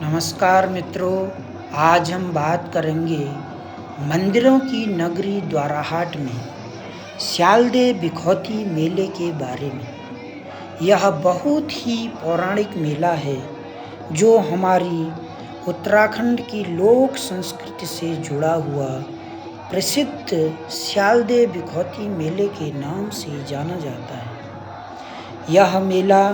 नमस्कार मित्रों, आज हम बात करेंगे मंदिरों की नगरी द्वाराहाट में स्यालदे बिखौती मेले के बारे में। यह बहुत ही पौराणिक मेला है जो हमारी उत्तराखंड की लोक संस्कृति से जुड़ा हुआ प्रसिद्ध स्यालदे बिखौती मेले के नाम से जाना जाता है। यह मेला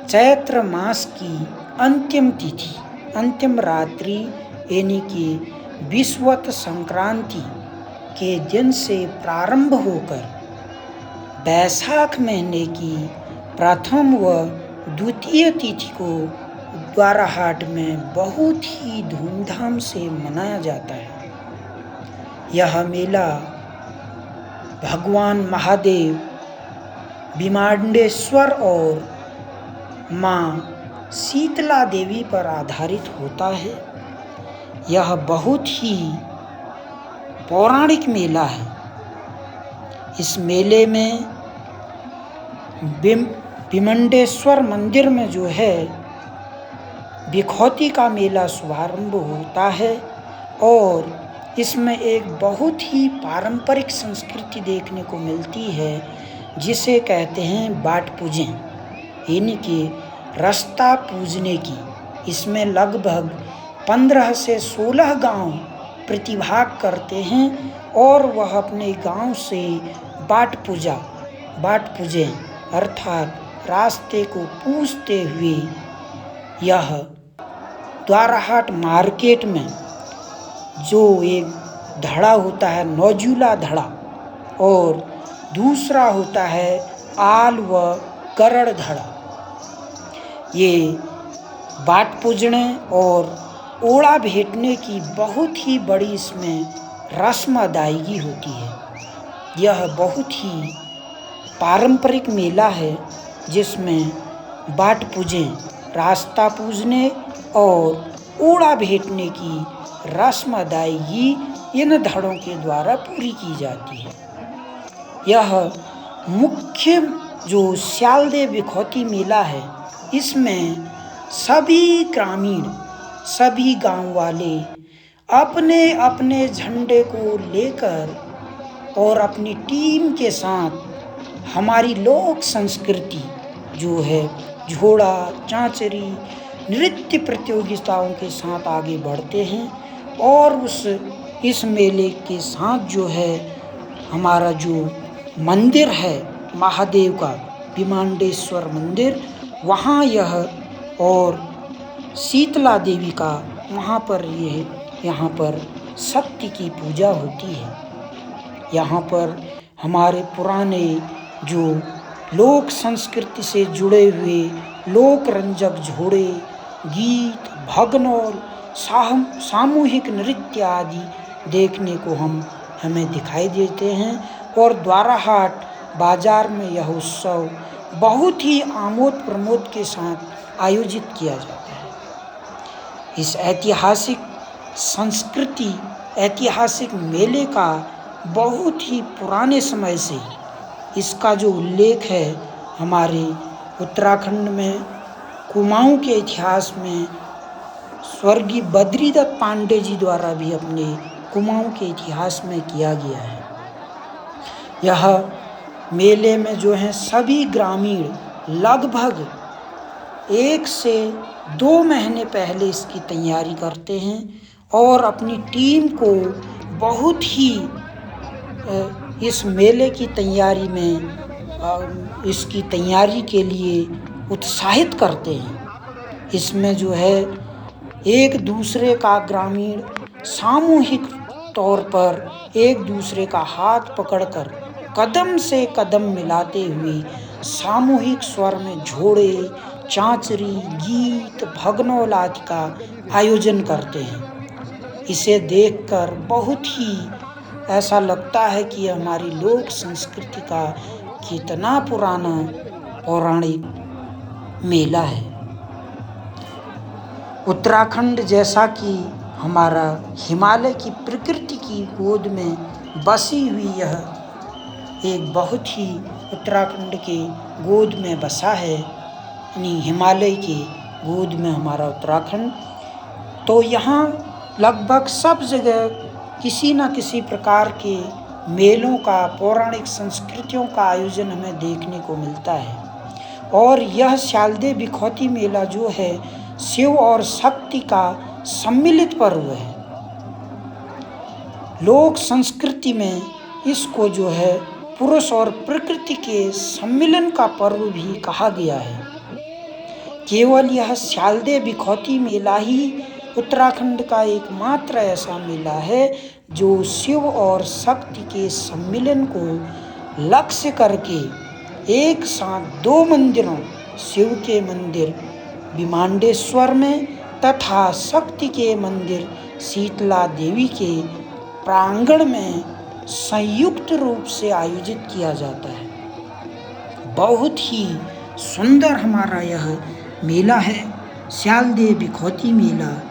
चैत्र मास की अंतिम रात्रि यानी कि विषुवत संक्रांति के दिन से प्रारंभ होकर बैसाख महीने की प्रथम व द्वितीय तिथि को द्वाराहाट में बहुत ही धूमधाम से मनाया जाता है। यह मेला भगवान महादेव, भीमांडेश्वर और माँ शीतला देवी पर आधारित होता है। यह बहुत ही पौराणिक मेला है। इस मेले में भीमंडेश्वर मंदिर में जो है बिखौती का मेला शुभारंभ होता है और इसमें एक बहुत ही पारंपरिक संस्कृति देखने को मिलती है जिसे कहते हैं बाट पूजें, यानी कि रास्ता पूजने की। इसमें लगभग 15 से 16 गांव प्रतिभाग करते हैं और वह अपने गांव से बाट पूजें अर्थात रास्ते को पूजते हुए यह द्वाराहाट मार्केट में जो एक धड़ा होता है नौजूला धड़ा और दूसरा होता है आल व गरड़ धड़ा, ये बाट पूजने और ओड़ा भेंटने की बहुत ही बड़ी इसमें रस्म अदायगी होती है। यह बहुत ही पारंपरिक मेला है जिसमें बाट पूजें, रास्ता पूजने और ओड़ा भेंटने की रस्म अदायगी इन धड़ों के द्वारा पूरी की जाती है। यह मुख्य जो स्यालदे बिखौती मेला है, इसमें सभी ग्रामीण, सभी गांव वाले अपने अपने झंडे को लेकर और अपनी टीम के साथ हमारी लोक संस्कृति जो है झोड़ा, चांचरी, नृत्य प्रतियोगिताओं के साथ आगे बढ़ते हैं और इस मेले के साथ जो है हमारा जो मंदिर है महादेव का, भीमांडेश्वर मंदिर, वहाँ यह और शीतला देवी का वहाँ पर यहाँ पर शक्ति की पूजा होती है। यहाँ पर हमारे पुराने जो लोक संस्कृति से जुड़े हुए लोक रंजक झोड़े, गीत, भगनौल, सामूहिक नृत्य आदि देखने को हमें दिखाई देते हैं और द्वाराहाट बाजार में यह उत्सव बहुत ही आमोद प्रमोद के साथ आयोजित किया जाता है। इस ऐतिहासिक मेले का बहुत ही पुराने समय से इसका जो उल्लेख है हमारे उत्तराखंड में कुमाऊं के इतिहास में स्वर्गीय बद्रीदत्त पांडे जी द्वारा भी अपने कुमाऊं के इतिहास में किया गया है। यह मेले में जो है सभी ग्रामीण लगभग 1 से 2 महीने पहले इसकी तैयारी करते हैं और अपनी टीम को बहुत ही इस मेले की तैयारी में इसकी तैयारी के लिए उत्साहित करते हैं। इसमें जो है एक दूसरे का ग्रामीण सामूहिक तौर पर एक दूसरे का हाथ पकड़कर कदम से कदम मिलाते हुए सामूहिक स्वर में झोड़े, चांचरी, गीत, भगनौल आदि का आयोजन करते हैं। इसे देखकर बहुत ही ऐसा लगता है कि हमारी लोक संस्कृति का कितना पुराना पौराणिक मेला है। उत्तराखंड जैसा कि हमारा हिमालय की प्रकृति की गोद में बसी हुई यह एक बहुत ही उत्तराखंड के गोद में बसा है, यानी हिमालय की गोद में हमारा उत्तराखंड तो यहाँ लगभग सब जगह किसी न किसी प्रकार के मेलों का, पौराणिक संस्कृतियों का आयोजन हमें देखने को मिलता है। और यह शारदीय बिखौती मेला जो है शिव और शक्ति का सम्मिलित पर्व है। लोक संस्कृति में इसको जो है पुरुष और प्रकृति के सम्मिलन का पर्व भी कहा गया है। केवल यह शारदीय बिखौती मेला ही उत्तराखंड का एकमात्र ऐसा मेला है जो शिव और शक्ति के सम्मिलन को लक्ष्य करके एक साथ दो मंदिरों, शिव के मंदिर विमांडेश्वर में तथा शक्ति के मंदिर शीतला देवी के प्रांगण में संयुक्त रूप से आयोजित किया जाता है। बहुत ही सुंदर हमारा यह मेला है, शारदीय बिखौती मेला।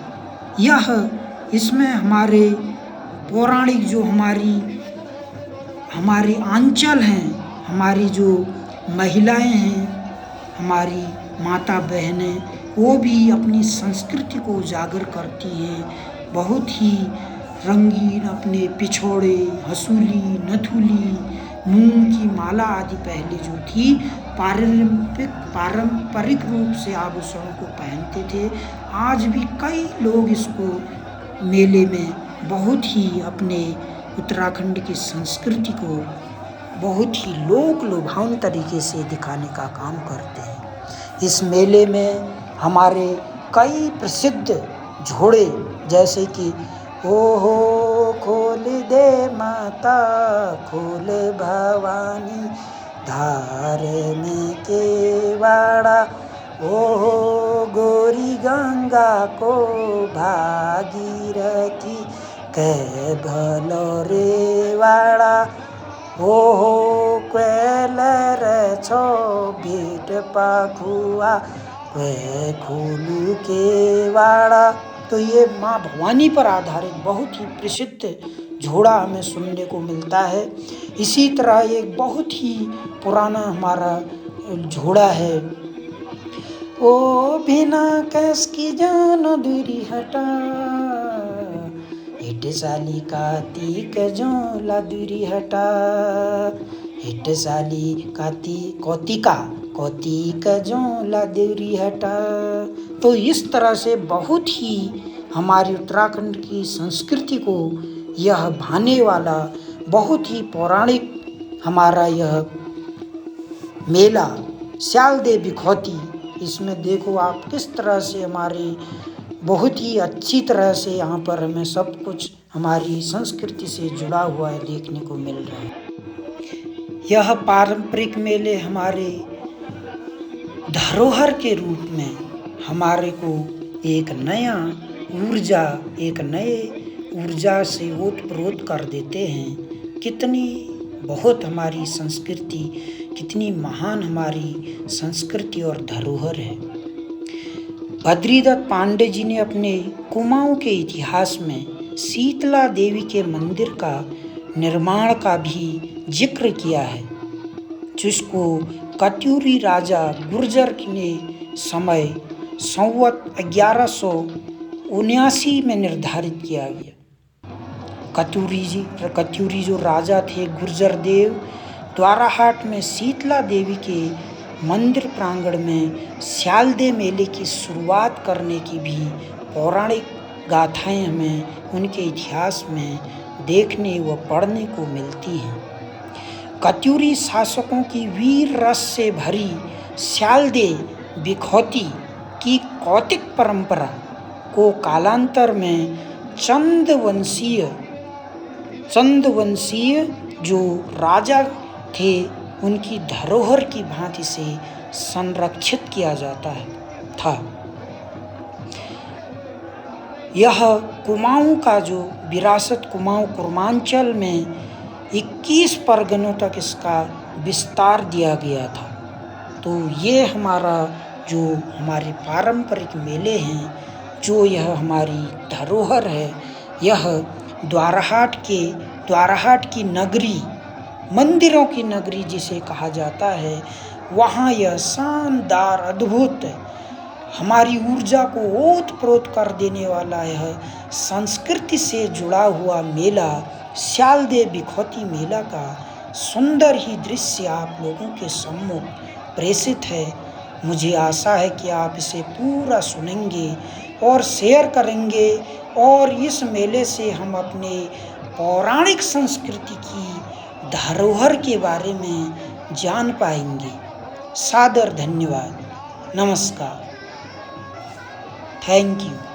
इसमें हमारे पौराणिक जो हमारी आंचल हैं, हमारी जो महिलाएं हैं, हमारी माता बहनें, वो भी अपनी संस्कृति को उजागर करती हैं। बहुत ही रंगीन अपने पिछोड़े, हसूली, नथुली, मूंग की माला आदि पहले जो थी पारंपरिक रूप से आभूषणों को पहनते थे। आज भी कई लोग इसको मेले में बहुत ही अपने उत्तराखंड की संस्कृति को बहुत ही लोक लुभावन तरीके से दिखाने का काम करते हैं। इस मेले में हमारे कई प्रसिद्ध झोड़े जैसे कि ओहो खोल दे माता खोल भवानी धार में केवाड़ा, ओहो गोरी गंगा को भागीरथी कह भलो रेवाड़ा, ओहो क्वेलर छो बीट पाखुआ क्वे खोलू केवाड़ा। तो ये माँ भवानी पर आधारित बहुत ही प्रसिद्ध झोड़ा हमें सुनने को मिलता है। इसी तरह एक बहुत ही पुराना हमारा झोड़ा है, ओ बिना कस की जान दूरी हटा हिट साली कार्तिक जोला दूरी हटा, हिट साली कौतिक जोला दूरी हटा। तो इस तरह से बहुत ही हमारी उत्तराखंड की संस्कृति को यह भाने वाला बहुत ही पौराणिक हमारा यह मेला शारदीय बिखौती, इसमें देखो आप किस तरह से हमारी बहुत ही अच्छी तरह से यहाँ पर हमें सब कुछ हमारी संस्कृति से जुड़ा हुआ है देखने को मिल रहा है। यह पारंपरिक मेले हमारे धरोहर के रूप में हमारे को एक नए ऊर्जा से ओतप्रोत कर देते हैं। कितनी बहुत हमारी संस्कृति, कितनी महान हमारी संस्कृति और धरोहर है। बद्रीदत्त पांडे जी ने अपने कुमाऊं के इतिहास में शीतला देवी के मंदिर का निर्माण का भी जिक्र किया है, जिसको कत्यूरी राजा गुर्जर ने समय संवत 1179 में निर्धारित किया गया। कत्यूरी जो राजा थे गुर्जर देव, द्वाराहाट में शीतला देवी के मंदिर प्रांगण में शारदीय मेले की शुरुआत करने की भी पौराणिक गाथाएं हमें उनके इतिहास में देखने व पढ़ने को मिलती हैं। कत्यूरी शासकों की वीर रस से भरी शारदीय बिखौती की कौतिक परंपरा को कालांतर में चंदवंशीय जो राजा थे उनकी धरोहर की भांति से संरक्षित किया जाता था। यह कुमाऊं का जो विरासत कुमाऊं कुर्मांचल में 21 परगनों तक इसका विस्तार दिया गया था। तो ये हमारा जो हमारे पारंपरिक मेले हैं, जो यह हमारी धरोहर है, यह द्वाराहाट की नगरी, मंदिरों की नगरी जिसे कहा जाता है, वहाँ यह शानदार अद्भुत हमारी ऊर्जा को ओत-प्रोत कर देने वाला यह संस्कृति से जुड़ा हुआ मेला स्यालदे बिखौती मेला का सुंदर ही दृश्य आप लोगों के सम्मुख प्रेषित है। मुझे आशा है कि आप इसे पूरा सुनेंगे और शेयर करेंगे और इस मेले से हम अपने पौराणिक संस्कृति की धरोहर के बारे में जान पाएंगे। सादर धन्यवाद। नमस्कार। Thank you.